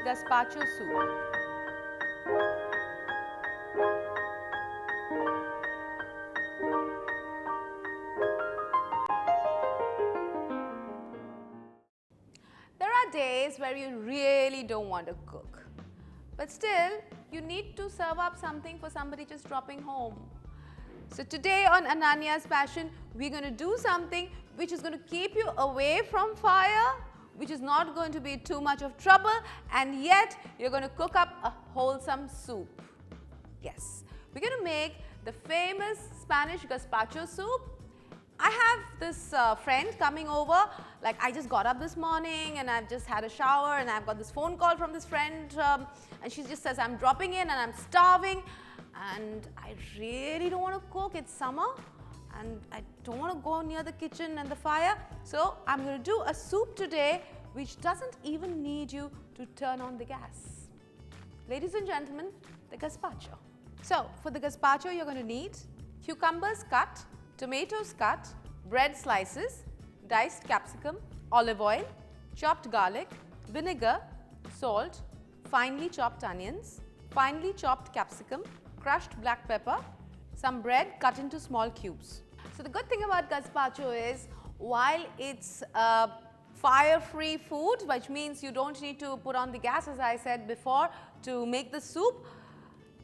Gazpacho soup. There are days where you really don't want to cook, but still you need to serve up something for somebody just dropping home. So today on Ananya's Passion, we're going to do something which is going to keep you away from fire, which is not going to be too much of trouble, and yet you're going to cook up a wholesome soup. Yes, we're going to make the famous Spanish gazpacho soup. I have this friend coming over, like I just got up this morning and I've just had a shower and I've got this phone call from this friend and she just says, I'm dropping in and I'm starving and I really don't want to cook. It's summer and I don't want to go near the kitchen and the fire. So I'm going to do a soup today which doesn't even need you to turn on the gas. Ladies and gentlemen, the gazpacho. So for the gazpacho, you're going to need cucumbers cut, tomatoes cut, bread slices, diced capsicum, olive oil, chopped garlic, vinegar, salt, finely chopped onions, finely chopped capsicum, crushed black pepper, some bread cut into small cubes. So the good thing about gazpacho is while it's a fire-free food, which means you don't need to put on the gas as I said before to make the soup,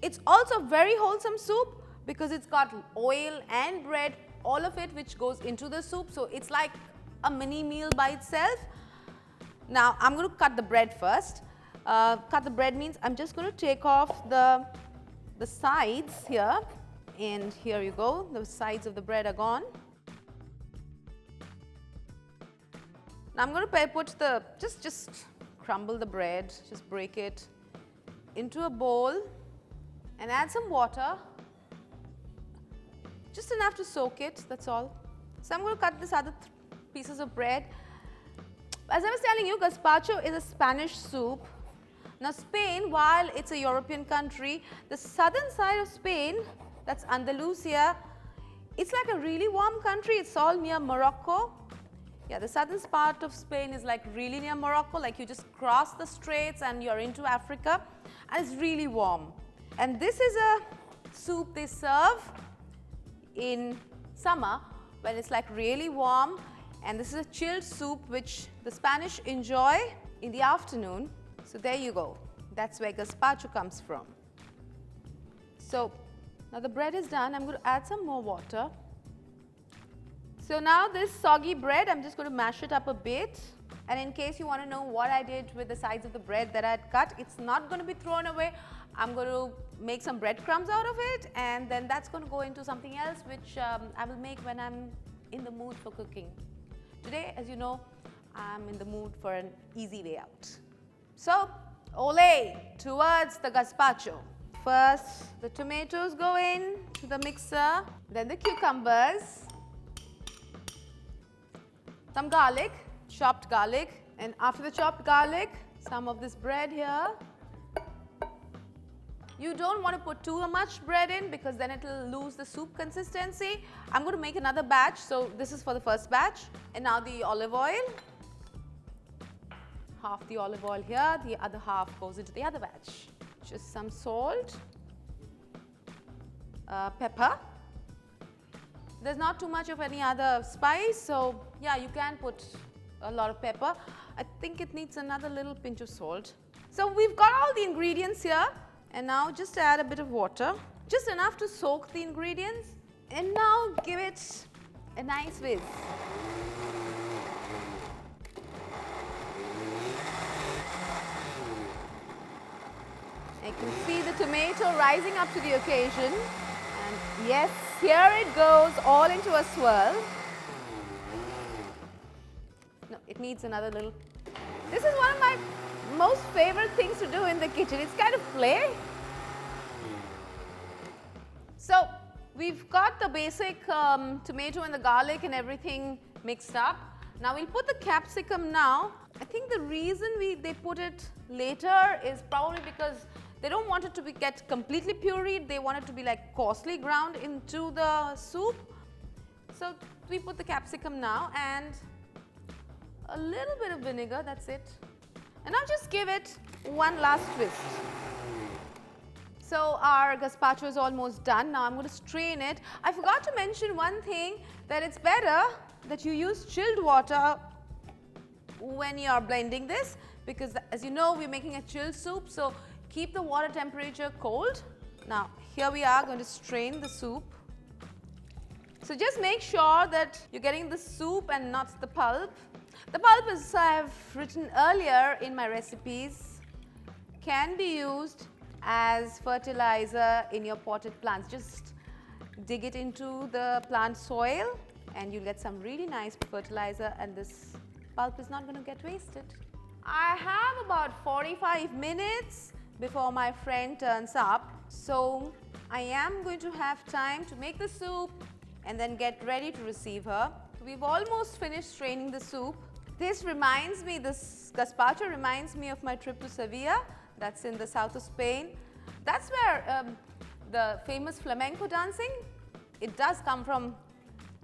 it's also very wholesome soup because it's got oil and bread, all of it which goes into the soup. So it's like a mini meal by itself. Now I'm going to cut the bread first. Cut the bread means I'm just going to take off the sides here, and here you go, the sides of the bread are gone. Now I'm going to put the, just crumble the bread, just break it into a bowl and add some water. Just enough to soak it, that's all. So I'm going to cut this other pieces of bread. As I was telling you, gazpacho is a Spanish soup. Now Spain, while it's a European country, the southern side of Spain, that's Andalusia, it's like a really warm country. It's all near Morocco. Yeah, the southern part of Spain is like really near Morocco, like you just cross the straits and you're into Africa, and it's really warm. And this is a soup they serve in summer when it's like really warm, and this is a chilled soup which the Spanish enjoy in the afternoon. So there you go, that's where gazpacho comes from. So now the bread is done, I'm going to add some more water. So now this soggy bread, I'm just going to mash it up a bit, and in case you want to know what I did with the sides of the bread that I had cut, it's not going to be thrown away. I'm going to make some breadcrumbs out of it, and then that's going to go into something else which I will make when I'm in the mood for cooking. Today, as you know, I'm in the mood for an easy way out. So, ole towards the gazpacho. First, the tomatoes go in to the mixer, then the cucumbers, some garlic, chopped garlic, and after the chopped garlic, some of this bread here. You don't want to put too much bread in because then it will lose the soup consistency. I'm going to make another batch, so this is for the first batch. And now the olive oil. Half the olive oil here, the other half goes into the other batch. Just some salt, pepper. There's not too much of any other spice, so yeah, you can put a lot of pepper. I think it needs another little pinch of salt. So we've got all the ingredients here, and now just add a bit of water, just enough to soak the ingredients, and now give it a nice whiz. You can see the tomato rising up to the occasion, and yes, here it goes all into a swirl. No, it needs another little. This is one of my most favorite things to do in the kitchen. It's kind of play. So we've got the basic tomato and the garlic and everything mixed up. Now we'll put the capsicum now. I think the reason they put it later is probably because they don't want it to get completely pureed. They want it to be like coarsely ground into the soup. So we put the capsicum now and a little bit of vinegar, that's it. And now just give it one last twist. So our gazpacho is almost done. Now I'm going to strain it. I forgot to mention one thing, that it's better that you use chilled water when you are blending this, because as you know, we're making a chilled soup, so keep the water temperature cold. Now here we are going to strain the soup. So just make sure that you're getting the soup and not the pulp. The pulp, as I have written earlier in my recipes, can be used as fertilizer in your potted plants. Just dig it into the plant soil and you'll get some really nice fertilizer, and this pulp is not going to get wasted. I have about 45 minutes before my friend turns up, so I am going to have time to make the soup and then get ready to receive her. We've almost finished straining the soup. This gazpacho reminds me of my trip to Sevilla. That's in the south of Spain. That's where the famous flamenco dancing, it does come from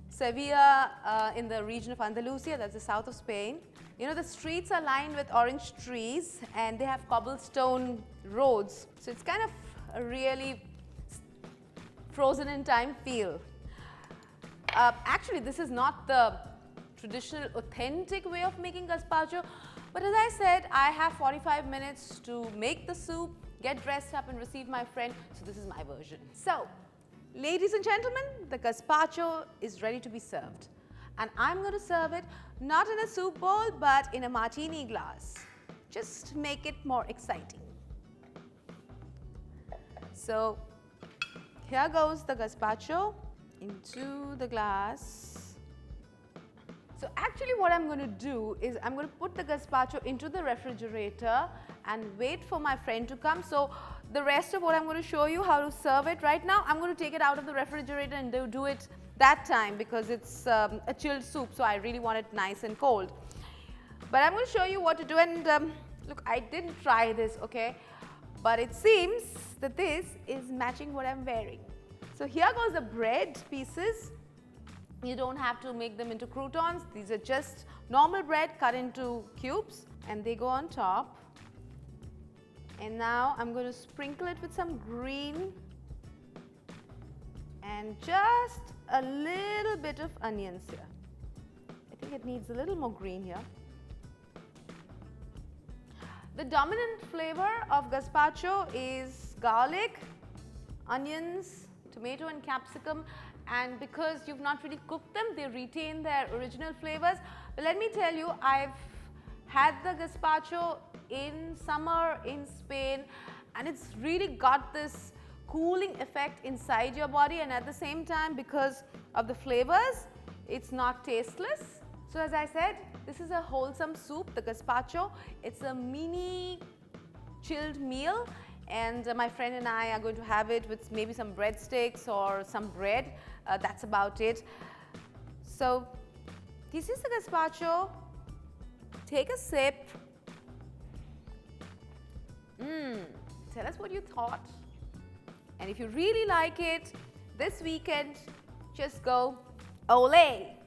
Sevilla in the region of Andalusia, that's the south of Spain. You know, the streets are lined with orange trees and they have cobblestone roads. So it's kind of a really frozen in time feel. Actually, this is not the traditional authentic way of making gazpacho, but as I said, I have 45 minutes to make the soup, get dressed up and receive my friend, so this is my version. So, ladies and gentlemen, the gazpacho is ready to be served, and I'm going to serve it not in a soup bowl but in a martini glass. Just make it more exciting. So, here goes the gazpacho into the glass. So actually what I'm going to do is I'm going to put the gazpacho into the refrigerator and wait for my friend to come. So the rest of what I'm going to show you how to serve it right now, I'm going to take it out of the refrigerator and do it that time, because it's a chilled soup, so I really want it nice and cold. But I'm going to show you what to do, and look, I didn't try this, okay, but it seems that this is matching what I'm wearing. So here goes the bread pieces. You don't have to make them into croutons. These are just normal bread cut into cubes, and they go on top. And now I'm going to sprinkle it with some green and just a little bit of onions here. I think it needs a little more green here. The dominant flavor of gazpacho is garlic, onions, tomato and capsicum, and because you've not really cooked them, they retain their original flavors. But let me tell you, I've had the gazpacho in summer in Spain, and it's really got this cooling effect inside your body, and at the same time, because of the flavors, it's not tasteless. So as I said, this is a wholesome soup, the gazpacho. It's a mini chilled meal, and my friend and I are going to have it with maybe some breadsticks or some bread. That's about it. So this is the gazpacho. Take a sip. Tell us what you thought. And if you really like it, this weekend, just go ole.